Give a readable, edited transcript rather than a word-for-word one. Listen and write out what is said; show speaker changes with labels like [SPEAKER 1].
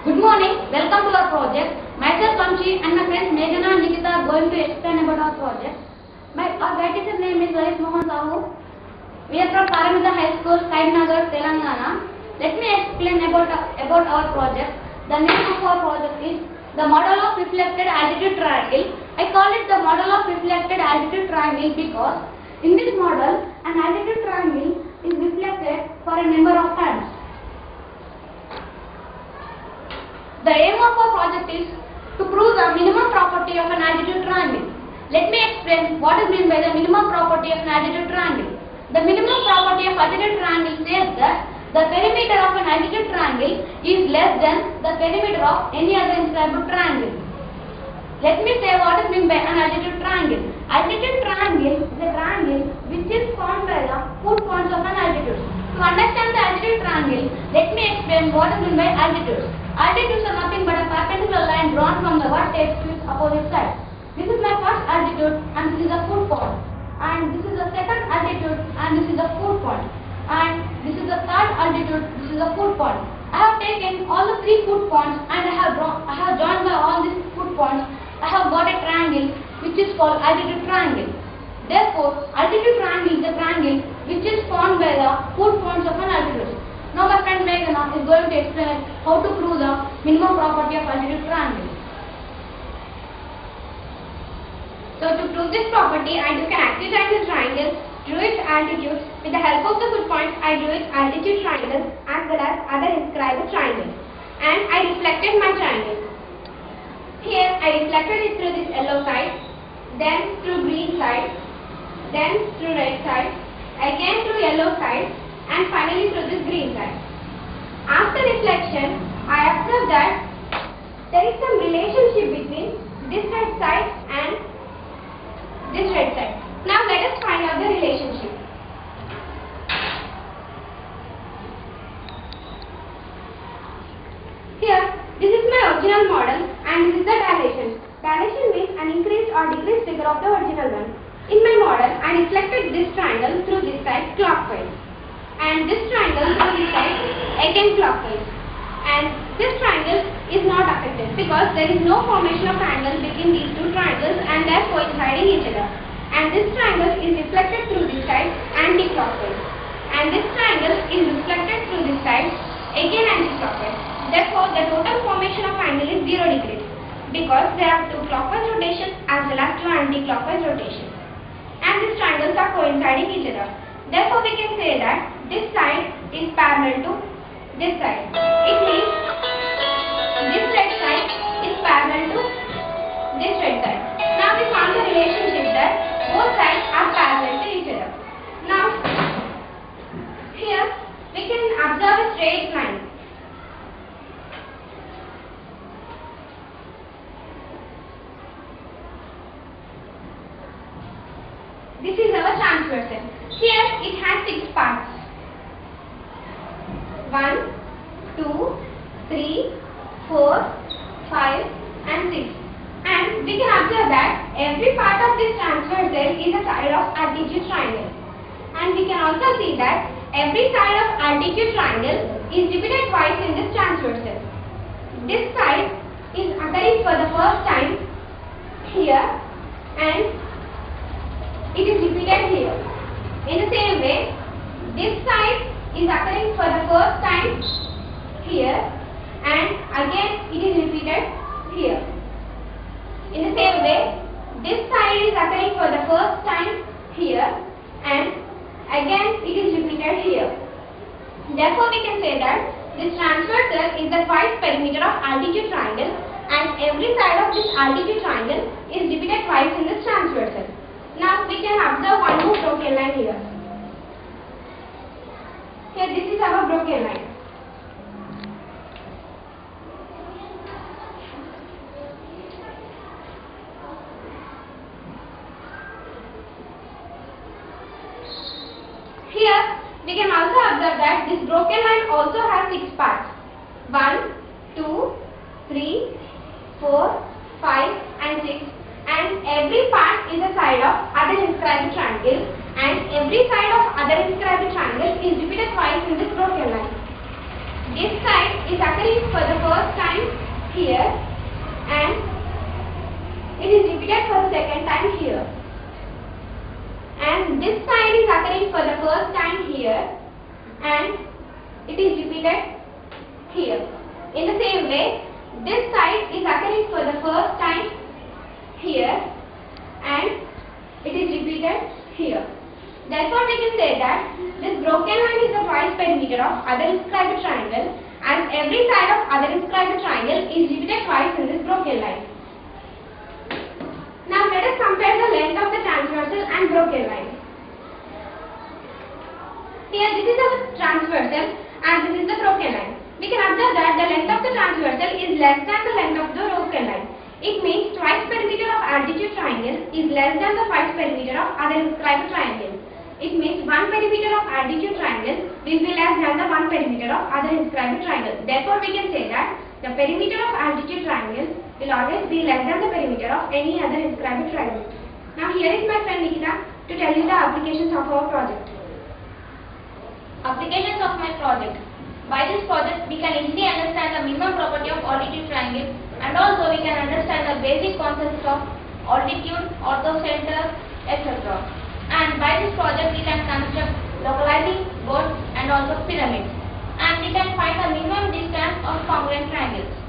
[SPEAKER 1] Good morning. Welcome to our project. Myself Vamshi and my friends Meghana and Nikita are going to explain about our project. Our guide teacher name is Lalit Mohan Sahu. We are from Paramita High School, Saidnagar, Telangana. Let me explain about our project. The name of our project is the model of reflected altitude triangle. I call it the model of reflected altitude triangle because in this model an altitude triangle is reflected for a number of times. The aim of our project is to prove the minimum property of an altitude triangle. Let me explain what is meant by the minimum property of an altitude triangle. The minimum property of altitude triangle says that the perimeter of an altitude triangle is less than the perimeter of any other inscribed triangle. Let me say what is meant by an altitude triangle. Altitude triangle is a triangle which is formed by the foot points of an altitude. To understand the altitude triangle, let me explain what is meant by altitudes. Altitudes are nothing but a perpendicular line drawn from the vertex to its opposite side. This is my first altitude and this is a foot point. And this is the second altitude and this is a foot point. And this is the third altitude, this is a foot point. I have taken all the three foot points and I have joined by all these foot points. I have got a triangle which is called altitude triangle. Therefore, altitude triangle is a triangle which is formed by the foot points of an altitude. Now my friend Meghana is going to explain how to prove the minimum property of altitude triangle.
[SPEAKER 2] So to prove this property, I took an active triangle triangle, drew its altitude. With the help of the foot points, I drew its altitude triangle as well as other inscribed triangles. And I reflected my triangle. Here I reflected it through this yellow side, then through green side, then through red side, again through yellow side, and finally through this green side. After reflection, I observed that there is some relationship between this red side and this red side. Now let us find out the relationship. Here, this is my original model and this is the dilation. Dilation means an increased or decreased figure of the original one. In my model, I reflected this triangle through this side clockwise, and this triangle through this side again clockwise. And this triangle is not affected because there is no formation of angle between these two triangles and they are coinciding each other. And this triangle is reflected through this side anti-clockwise. And this triangle is reflected through this side again anti-clockwise. Therefore, the total formation of angle is 0 degrees because there are two clockwise rotations as well as two anti-clockwise rotations. And these triangles are coinciding each other. Therefore, we can say that this side is parallel to this side. It means this red side is parallel to this red side. Now we found the relationship that both sides are parallel to each other. Now, here we can observe a straight line. This is our transversal. Here it has 6 parts. 1, 2, 3, 4, 5 and 6. And we can observe that every part of this transversal is a side of altitude triangle. And we can also see that every side of altitude triangle is repeated twice in this transversal. This side is occurring for the first time here and it is repeated here. In the same way, this side is occurring for the first time here and again it is repeated here. In the same way, this side is occurring for the first time here and again it is repeated here. Therefore, we can say that this transversal is the twice perimeter of altitude triangle and every side of this altitude triangle is repeated twice in this transversal. Now we can observe one more broken line here. Here this is our broken line. Here we can also observe that this broken line also has 6 parts. 1, 2, 3, 4, 5 and 6. And every part is a side of other inscribed triangle and every side of other inscribed triangle is repeated twice in this broken line. this side is occurring for the first time here and it is repeated for the second time here. And this side is occurring for the first time here and it is repeated here. In the same way, this side is occurring for the first time here and it is repeated here. Therefore, we can say that this broken line is the twice perimeter of other inscribed triangle, and every side of other inscribed triangle is repeated twice in this broken line. Now let us compare the length of the transversal and broken line. Here this is the transversal and this is the broken line. We can observe that the length of the transversal is less than the length of the broken line. It means twice perimeter of altitude triangle is less than the twice perimeter of other inscribed triangle. It means one perimeter of altitude triangle will be less than the one perimeter of other inscribed triangle. Therefore, we can say that the perimeter of altitude triangle will always be less than the perimeter of any other inscribed triangle. Now, here is my friend Nikita to tell you the applications of our project.
[SPEAKER 1] Applications of my project. By this project, we can easily understand the minimum property of altitude triangle, and also we can understand the basic concepts of altitude, orthocenter, etc. And by this project, we can construct localizing boards and also pyramids. And we can find the minimum distance of congruent triangles.